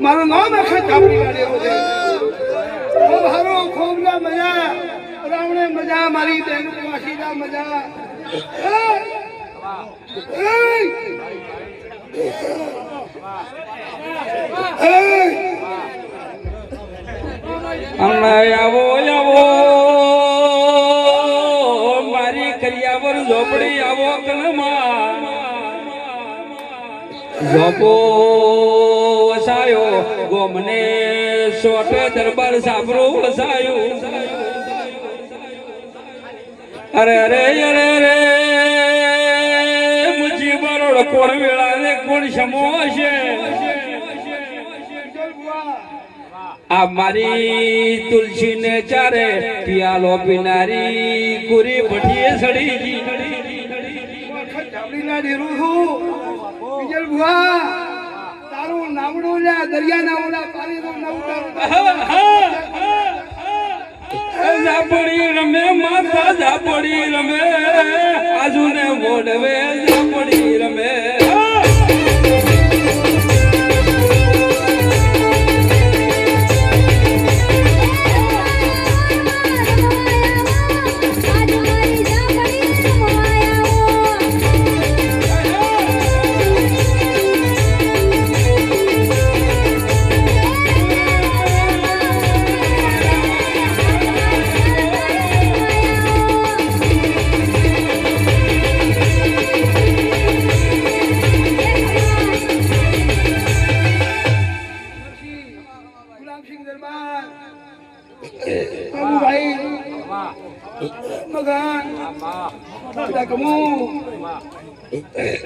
મારું નામ અખત આપણી વાળે હો છે ખૂબ હારો ખૂબ ના મજા રાવણે મજા મારી બેન વાસીના મજા આવો આવો મારી કરિયાવર ઝોપડી આવો કલમાં ઝોપો વસાયો ગોમને સોટ દરબાર સાબરો વસાયો અરે અરે અરે અરે મુજી બરોડ કોણ વેળા ને કોણ સમો છે આ મારી તુલસી ને ચારે પિયાલો પીનારી કુરી ભઠીએ સડી તારું નામડું દરિયાના ઓલા પાણીનું ઝાપડી રમે માતા ઝાપડી રમે આજુ ને મોડવે ઝાપડી રમે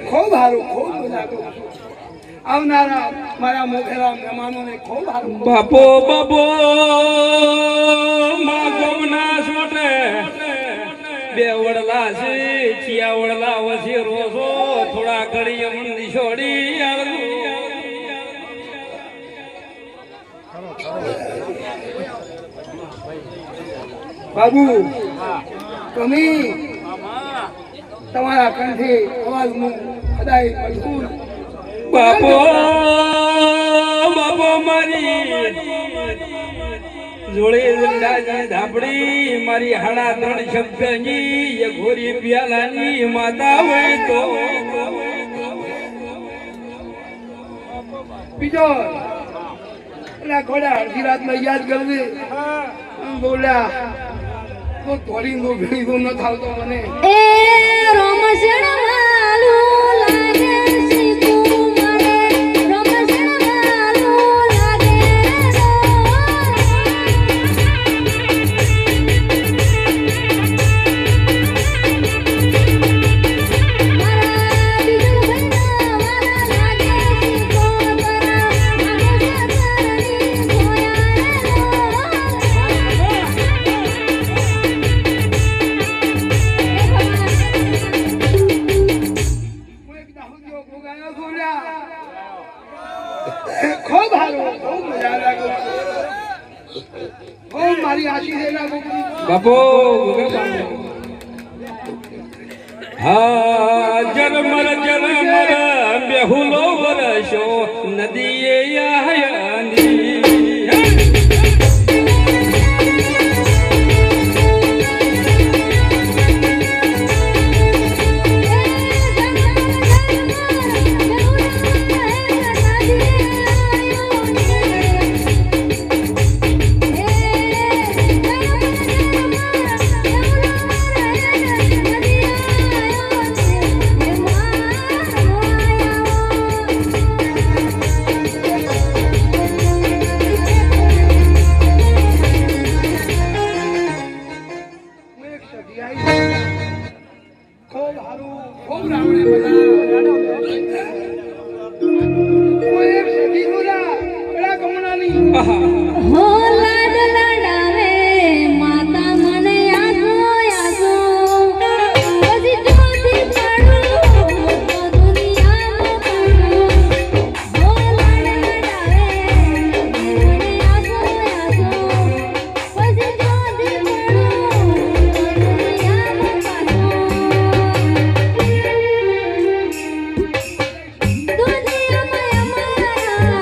ખૂબ સારું ખૂબ મજા આવનારા મારા મોખેરા મહેમાનોને ખૂબ સારું બાપો બાપો મા ગોમના સોટે બે વડલા છે ચિયા વડલા વસી રોસો થોડા ઘડી અમણ છોડી બાબુ તમે તમારા કંઠે અવાજનું કદાય મજબૂર બાપો બાપો મારી જોડે ઝંડાની ધાપડી મારી હાડા ત્રણ શબ્દની એ ઘોરી પ્યાલાની માતા હોય તો બીજો એના ઘોડા અડધી રાતમાં યાદ કરજે બોલ્યા તો થોડી નો ભેળી તો ન થાવતો મને એ રોમસણ વાલુ લાગે સીતું મને રોમસણ વાલુ લાગે મારા બીજું ભૈના મારા લાગે સીતો તરા માગે સતરની ખૂબ સારું ખૂબ મજા લાગે ખૂબ મારી આશી છે બાપો હા જરમર જરમર બેહુલો વરસો નદીએ આયની ખૂબ સારું ખૂબ રાવણે બધા એક સદી બોલા પેલા કમણાની હો લાડ લડાવે માતા મને આસો આસો પછી જોતી પડું તો દુનિયામાં પડું હો લાડ લડાવે મને આસો આસો પછી જોતી પડું તો દુનિયામાં પડું દુનિયામાં અમારા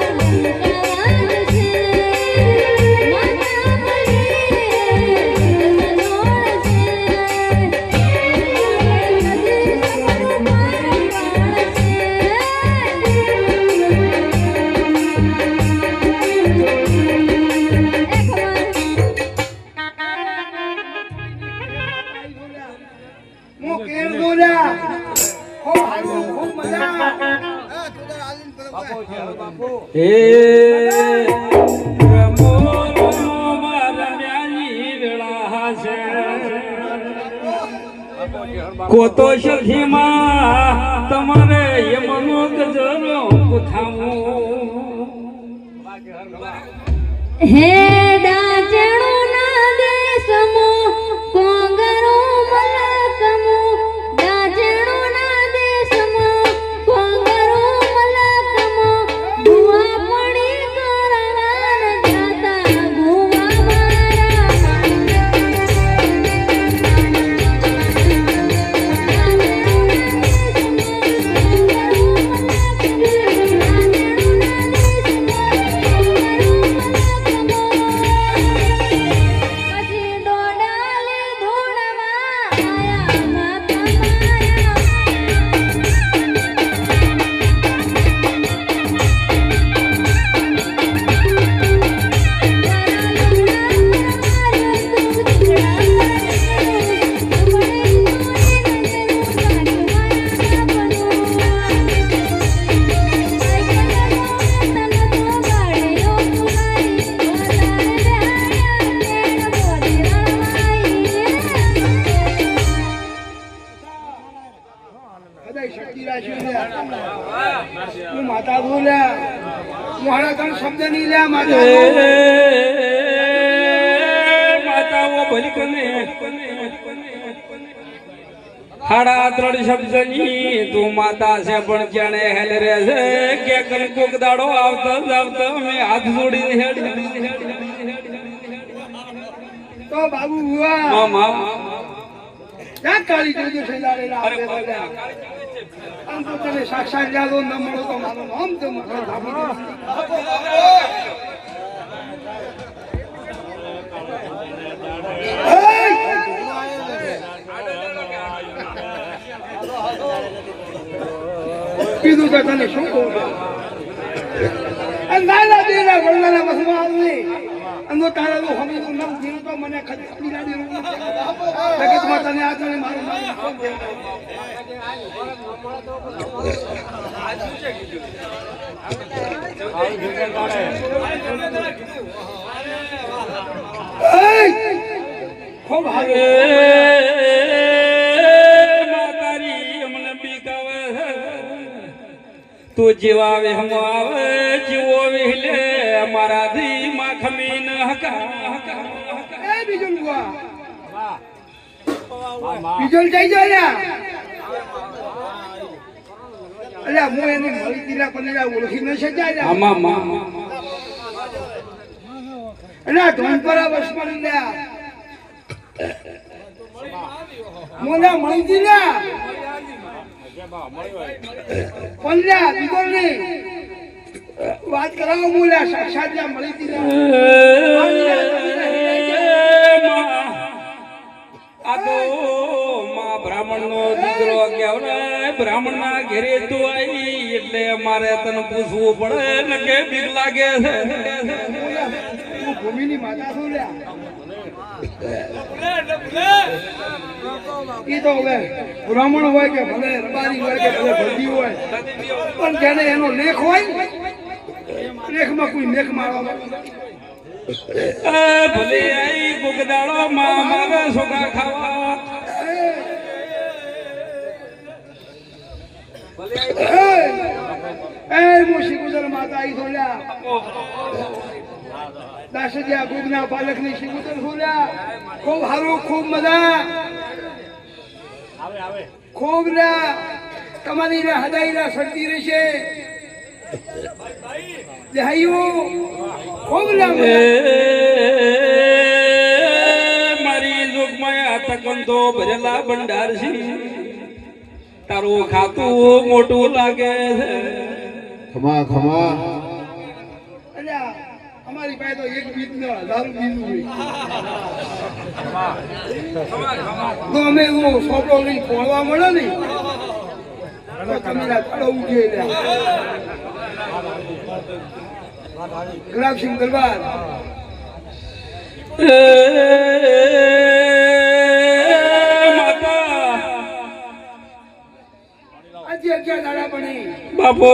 હે રમો રમો રમ્યાની વેળા છે કોતો સખીમાં તમારે યમનો ગજરો કુથાવું હે ડાચણો ના દેશમો કોંગરો મલકમો ડાચણો ના દેશમો કોંગરો મલકમો ભુવા પડી કરવાન જાતા ભુવા પછી ડોડાલે ધોળવા આયા માતા કદાચ શક્તિ રાખ્યું તું માતા બોલ્યા મારા ત્રણ શબ્દ નહીં લ્યા માતા માતાઓ ભલી કને હાડા ત્રણ શબ્દની તું માતા છે પણ ક્યાંને હેલ રે છે કે કોક દાડો આવતા આવતા મેં હાથ જોડીને હેડી તો બાબુ બુઆ મામા ક્યાં કાળી જોજો છે લાડેલા આપણે બોલ્યા આમ તો તને સાક્ષાત જાદો ન મળો તો મારું નામ તો મને ધાબી કીધું તો તને શું કહું નાના દેના વડલાના બસમાં આવી અંદો તારા નું હમીનું નામ જીરું તો મને ખરી લાડી જગતમાં તને આ તને મારું નામ ખૂબ હારે માતારી અમને બીકાવે તું જેવા વેહમ આવે જીવો વિહલે અમારા ધી માં ખમીન હકા એ બીજું બુઆ બીજું જઈ જાય અલ્યા હું એને મળી દીલા પણ ઓળખી ન શક્યા આમાં મામા અલ્યા ધોનપરા વસમાં લીધા મોના મળી દીલા પંજા બીજો નહીં વાત કરાવો બોલ્યા સાક્ષાત જ્યાં મળી દીલા આ તો માં બ્રાહ્મણ નો દીકરો કહેવાય બ્રાહ્મણ ના ઘેરે તું આવી એટલે મારે તને પૂછવું પડે ને કે બીક લાગે છે તું ભૂમિની માતા છું લ્યા ઈ તો હવે બ્રાહ્મણ હોય કે ભલે રબારી હોય કે ભલે ભરતી હોય પણ જેને એનો લેખ હોય લેખમાં કોઈ લેખ મારવા ભલે આઈ ગુગદાડો માં મારે સોગા ખાવા એ મોશી ગુજર માતા ઈ થોડ્યા દાસજીયા ગુગના પાલક ની શિગુતર થોડ્યા ખૂબ સારું ખૂબ મજા ખૂબ લ્યા તમારી રે હદાઈરા સડતી રહેશે ખૂબ મારી જોગમાં તકંતો ભરેલા ભંડાર છે તારું ખાતું મોટું લાગે છે ખમા ખમા અલ્યા અમારી પાસે તો એક બીજ નો 1000 બીજ તો અમે એવો સોપડો લઈને ફોડવા મળે ને તો તમે થોડો ઉઠે ગુલાબસિંહ દરબાર બાપો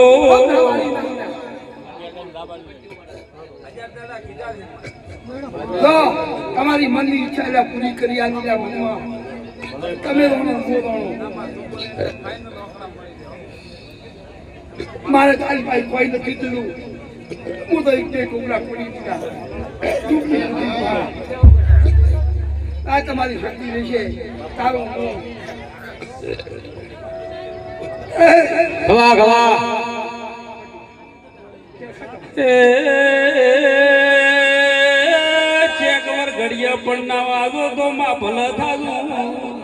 તો તમારી મનની ઈચ્છા એટલે પૂરી કરી આની લે મનમાં તમે રોણો મારે તારી પાસે કોઈ નથી થયું હું તો એક ટુકડા પડી દીધા આ તમારી શક્તિ રહેશે તારો ખમા ખમા ચેકવર ઘડિયા પણ ના વાગો તો માં ભલે થાતું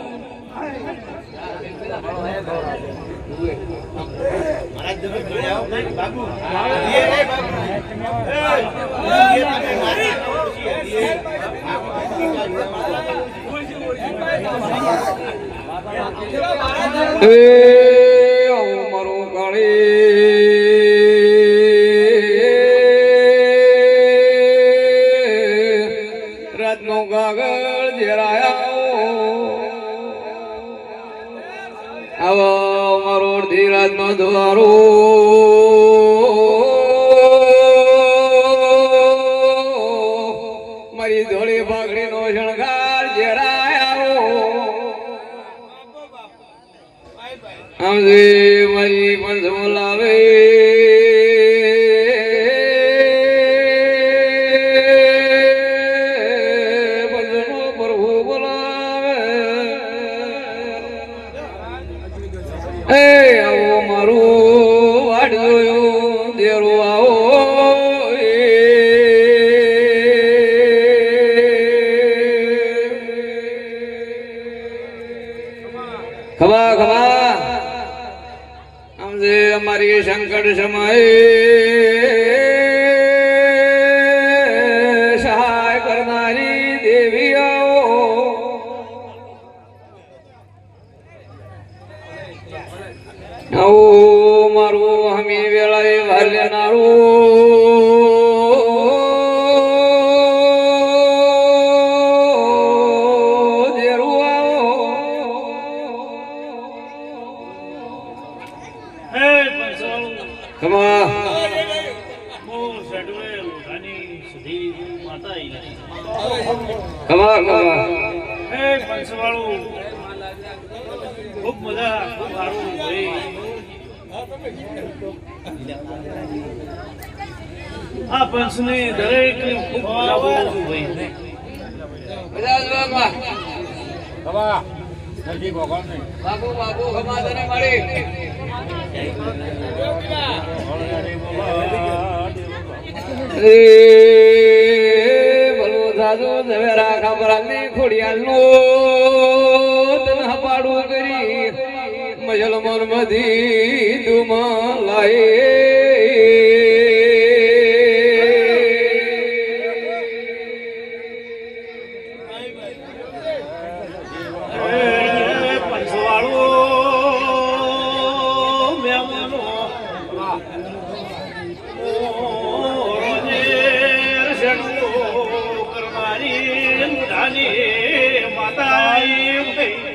મારું કાળી રાતનો કાગળ જેરાયા આવો મારો અડધી રાતનો દ્વારો મારી ધોળી પાઘડીનો શણગાર જેરાયા આમજી મારી પંચ બોલાવે પંચનો પ્રભુ બોલાવે એ આવો મારું વાડ જોયું દેરું આવો ખબા ખબા અમારી સંકટ સમયે સહાય કરનારી દેવી આવો મારું હમી વેળાએ વાલ્યનારું દેરું આવો ખમા ખમા ખમા ખૂબ મજા ખૂબ સારું આ પંચની દરેક ખૂબ મજા બોલું છું ભાઈ બાબુ બાબુ ખમા તને મળી ભલો સાધુ ઝવેરા ખબરાની ખોડિયાલનું તન હપાડું કરી મજલમન મધી તુમ લાય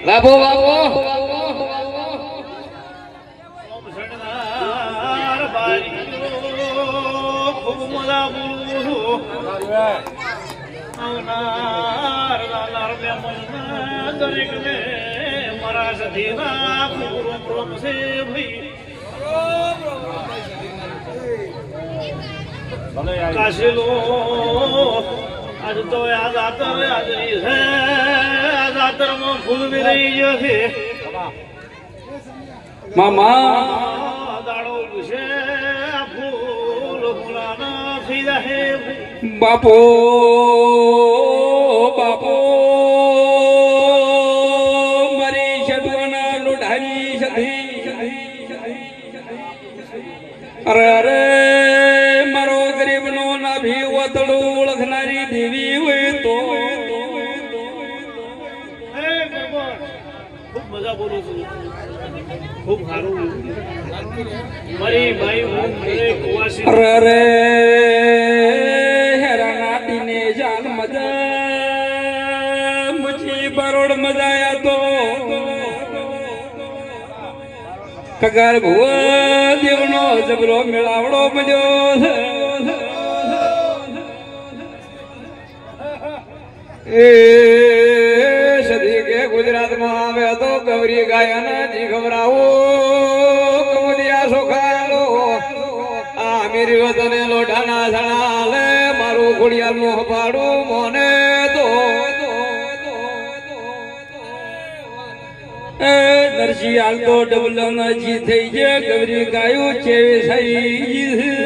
બાબુ બાબુ ખૂબ મજા બોલું દરેક ને મારા સધીના પૂરો પ્રોમ છે ભાઈ કાશીલો આજ તો આ જાતર હાજરી છે આ જાતરમાં ફૂલ બી રહી ગયો છે મામા દાડો છે આ ફૂલ ફૂલાના થઈ જાય બાપો બાપો મારી શેઠવાના લોઢાની સધી અરે અરે મારો ગરીબનો નાભી વતળું ઓળખનારી દેવી હોય તો ખૂબ મજા બોલું છું ખૂબ સારું મારી ભાઈ હું દરેક વાસી અરે અરે હેરાના દીને જાન મજા મુજી બરોડ મજાયા તો કગાર ભુવા દેવનો જબરો મેળાવડો મળ્યો છે એ સદી કે ગુજરાતમાં આવે તો ગૌરી ગાયન જી ખબરાવો કમદિયા સોખાલો આ અમીર વતને લોઢાના સણાલે મારું ખોડિયાલનું હપાડું મોને તો નરસિંહ હાલ તો ડબલ જી થઈ છે ગૌરી ગાયું ચેવી થઈ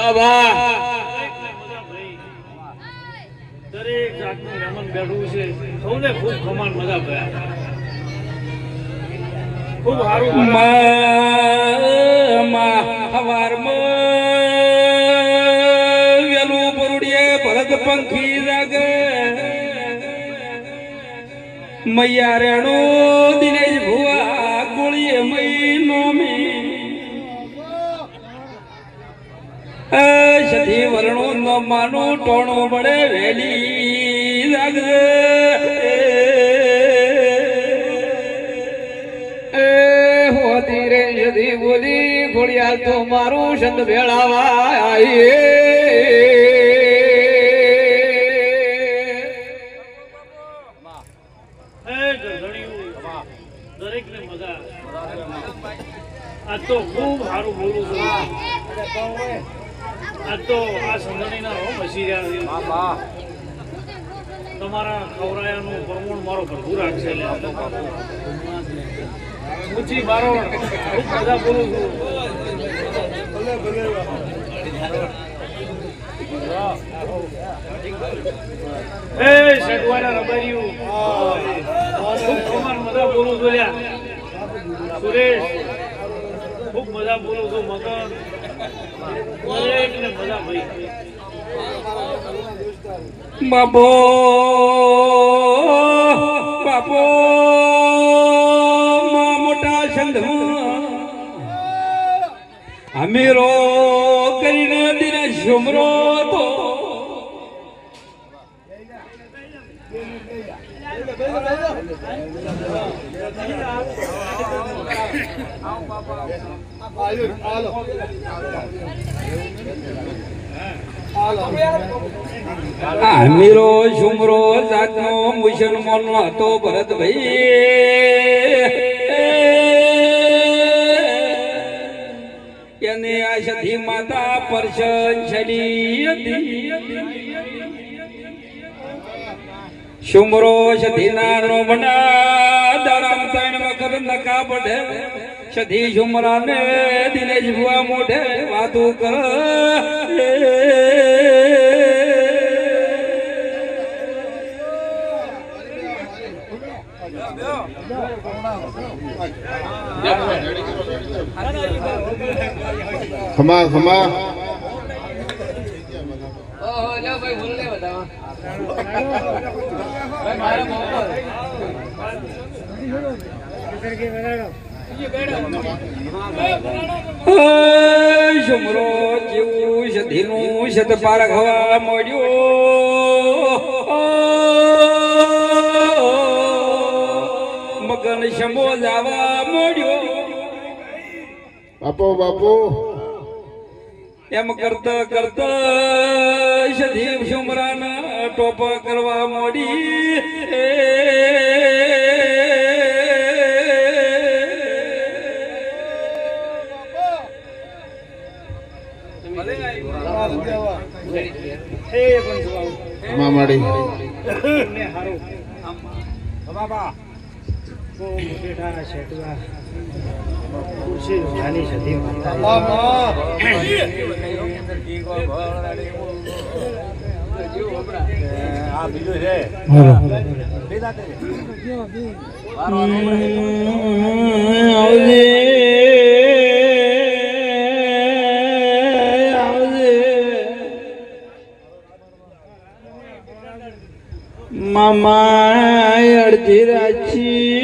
બાબા દરેક જાતનું રમણ બેઠું છે સૌને ખૂબ ખમાન મજા ભર્યા ખૂબ સારું વેલું પરુડીએ ભરત પંખી જાગે મૈયા રેણું દિનેશ ભુવા ગોળીએ મઈ નોમી સધી વરણું ન માનું ટોણું મળે વેલી લાગે એ હોતી રે સદી બોલી ખોડિયાલ તો મારું સંત ભેળાવા આઈએ દરેકને મજા આ તો ખૂબ સારું બોલું છું આ તો આ સંદણીના હો મસી રહ્યા તમારા ખવરાયાનું પ્રમાણ મારો ભરપૂર રાખશે ઊંચી મારો ખૂબ મજા બોલું છું એ શેઠવાડા રબારીયું ખૂબ પ્રમાણ મજા બોલું છું લ્યા સુરેશ ખૂબ મજા બોલું છું મગન દરેકને મજા ભાઈ બાપો બાપો મોટા સંધમાં અમીરો કરીને દિને શુમરો તો અમીરો શુમરો જાતનો મુસલમાન હતો ભરતભાઈ એને આ સધી માતા પરશન છલી હતી શુમરો સધીના નો બના દારામ તૈણ વખત નકા પડે સધી શુમરાને દિનેશ ભુવા મોઢે વાતું કર ખમા ખમા ઓહો લે ભાઈ ભૂલ લે બતાવા ભાઈ મારા મોકો શુમરો જેવું સધીનું શત પારખવા મળ્યો મગન શંભો જાવા મળ્યો બાપો બાપો એમ કરતા કરતા સધી શુમરાના ટોપ કરવા મોડી ખમા માડી મામા અડધી રાચી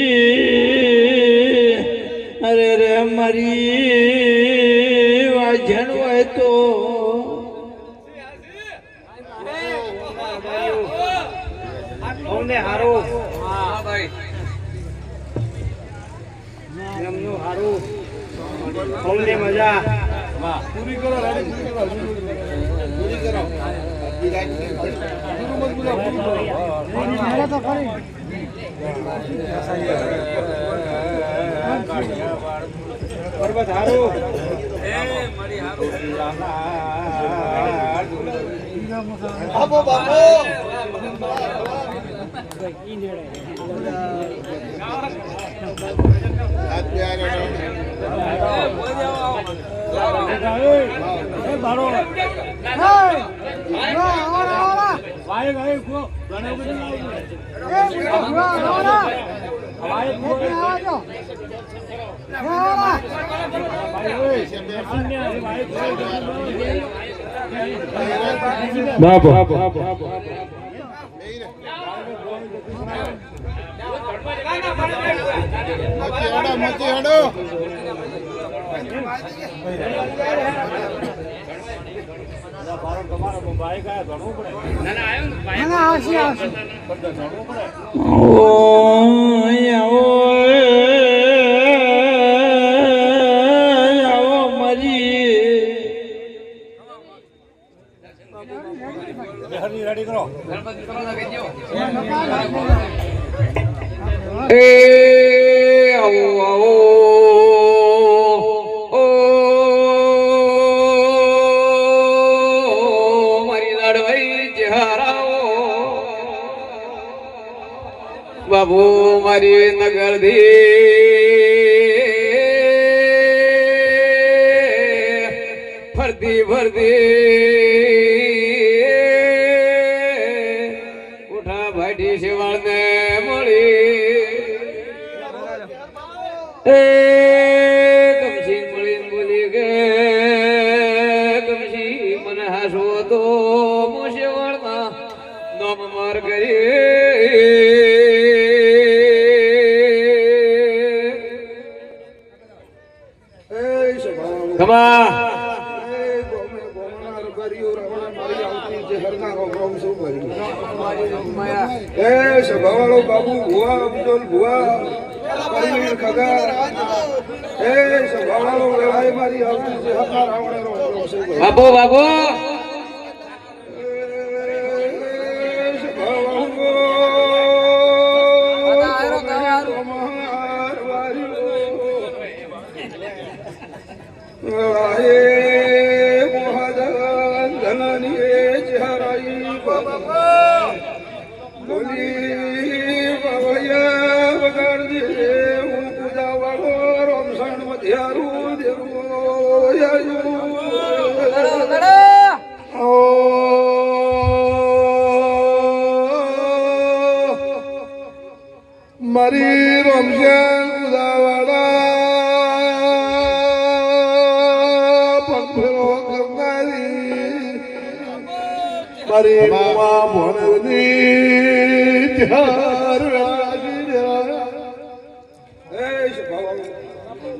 અરે રે મારી વાજણ હોય તો હારું એમનું હારું અમને મજા મોતી હેડો બાબુ મારી નગર દી ફરતી ઉઠા ભાઈટી શિવાળ ને મળી કમસી મળીને બોલી ગે કમસી મને હાસો તો હું શિવાળના નોમ માર કરી બાબુ ભુવા અબ્દુલ ભુવા પરવીર ખગા સભાવાળો વેળાએ મારી આવતી છે હતા રાવણેરો બાબુ બાબુ મારી રમજાન ઉદાવાળા પંખરો કરનારી મારી મામા ભણની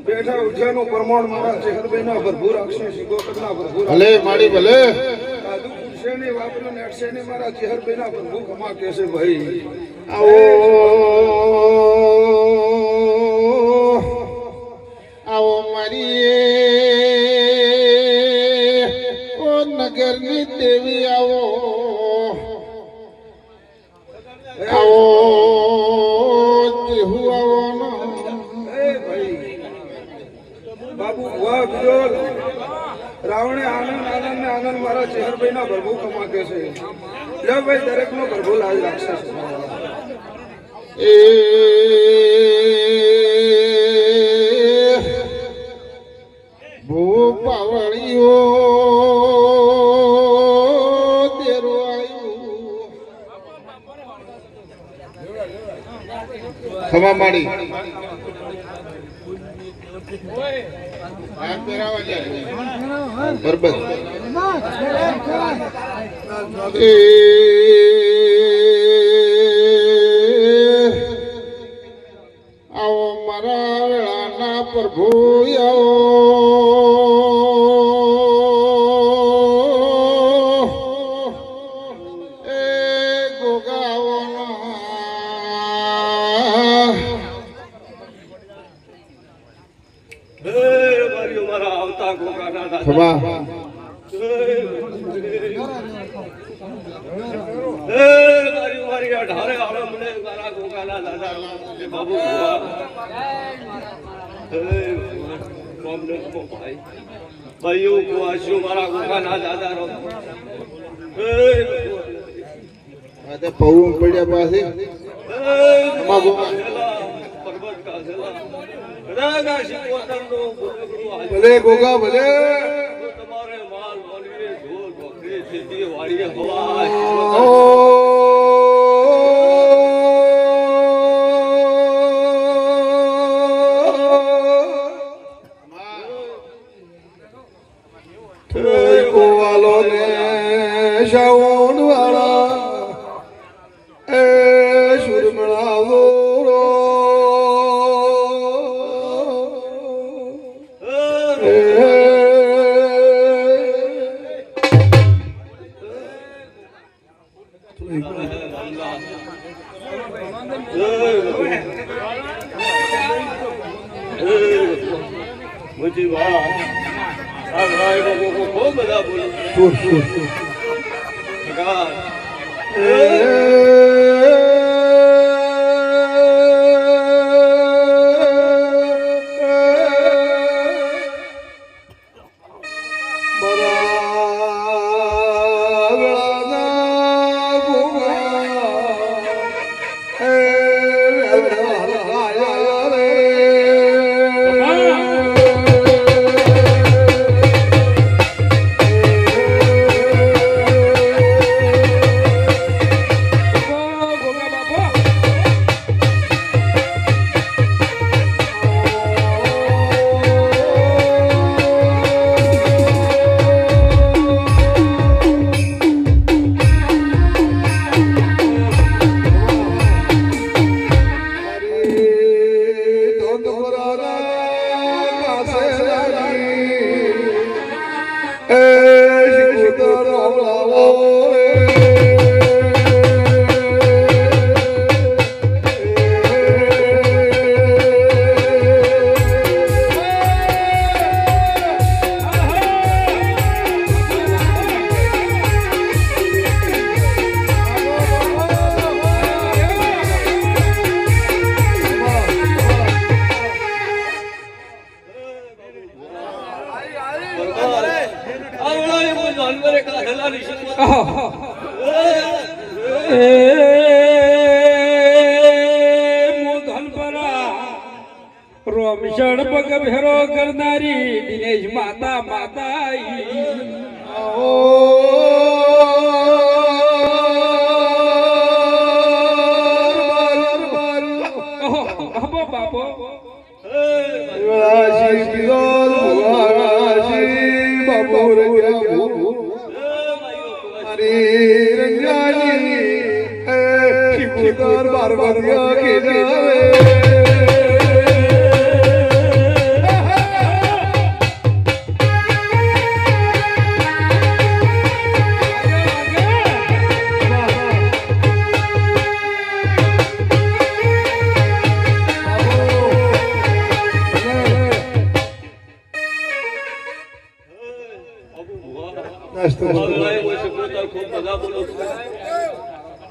બેઠા ઉઠ્યાનું પ્રમાણ મારા ચેહરભાઈના ભરપૂર અક્ષય ગોકરના ભરપૂર ભલે માડી ભલે સાધુ પુરુષેની વાપરીને અક્ષયને મારા ચેહરભાઈના ભરપૂર કમા કે છે ભાઈ આવો મારી ઓ નગરની દેવી આવો જેહુ આવો બાબુ વાહ બિજોલ રાવણે આનંદ આનંદ ને આનંદ મારા ચેહરભાઈના ભરભુ કમા કે છે લે ભાઈ દરેકનો ભરભુ લાજ રાખશે એ ભૂપાવળીઓ તેરો આવ્યું ખમા માડી બરબત આવો મારા વેળાના પ્રભુ આવો એ ગોગાવો મારી કર્યું મારા આવતા ગોગાના દાદા ખમા મારી અઢારે આવે મને મારા ગોગાના દાદા બાબુ ભાઈ ભાઈઓ કુવાસ્યું મારા ગોગાના દાદા રો આ તો પૌ પડ્યા પાસે પર્વત કાસેલા રાગા શિકોતરનો ભલે ગોગા ભલે તમારે માલ માનવીએ ઢોલ બકરી ખેતી વાડીએ હવા કોવાલો ને શાવણ વાળા એ સુરમળા વોરો મુજી વાહ આ ભાઈ બાબુ કો ખૂબ બધા બોલો ભગવાન રોમશણ પગ ભેરો કરનારી દિનેશ માતા માતા બાપો બાપો ખૂબ બધા બોલો